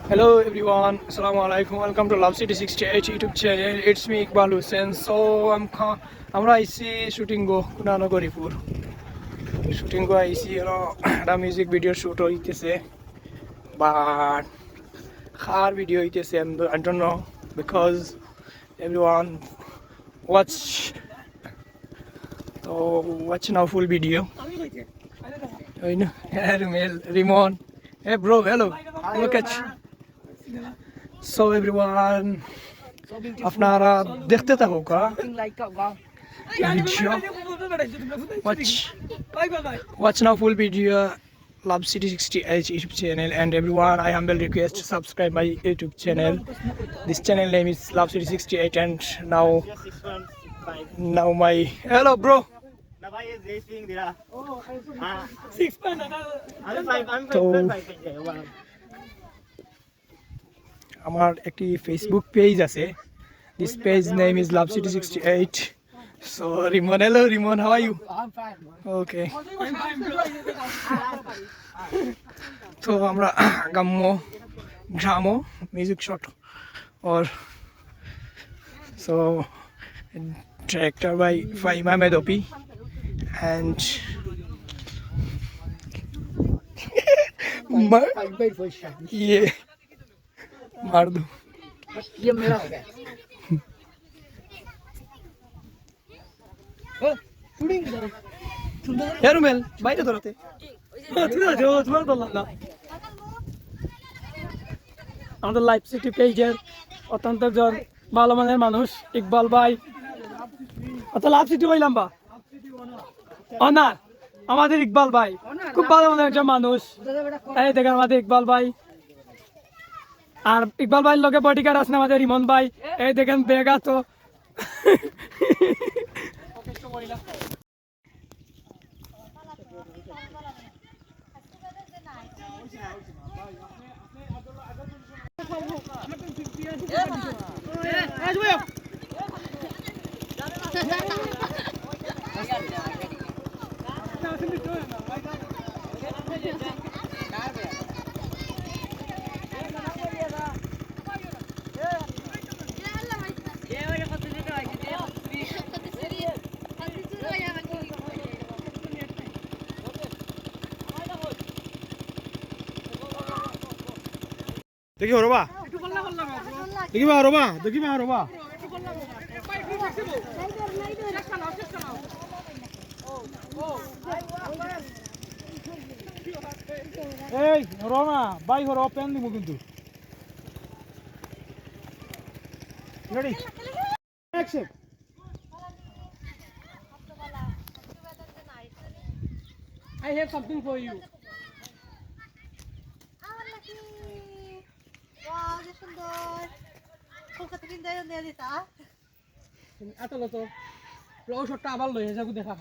Hello everyone, Assalamu alaikum. Welcome to Love City 68 YouTube channel. It's me Iqbal Hussain. So আমরা আইছি shooting গো কুনানগরীপুর shooting গো আইছি একটা music video shoot হইতেছে but খার video হইতেছে I don't know because everyone watch so watch now full video. I know. Rimon. Hey bro, hello. Look at you. So everyone, আপনারা দেখতে থাকো watch now full video Love City 68 YouTube channel, and everyone I humble request to subscribe my YouTube channel. This channel name is Love City 68, and now my hello bro. তো আমার একটি Facebook page আছে. This page name is Love City 68. So Rimon, hello Rimon, how are you? I'm fine. Okay. তো আমরা গ্রামো music shot or so director by Fahim Ahmed Opi and ये मार दो ये मेरा हो गया शूटिंग यार मेल বাইরে ধরতে তুমি আছো তোমার বললাম না আমাদের লাইভ সিটি পেজের অত্যন্ত একজন ভালো মানের মানুষ ইকবাল ভাই অত লাইভ সিটি বললাম বা অনার আমাদের ইকবাল ভাই খুব ভালো মানের একজন মানুষ এই দেখেন আমাদের ইকবাল ভাই আর ইকবাল ভাইয়ের লগে বডিগার্ড আছে আমাদের রিমন ভাই এই দেখেন বেগা তো দেখি হরবা দেখিবা হরবা দেখিবা হরবা এই হরমা বাই হর পেন দিমু কিন্তু ready action I have something for you. Wow, det är সুন্দর কলকাতা কিনতে নিয়ে দিতা এত তো রও শটটা আবার লই যাবো দেখা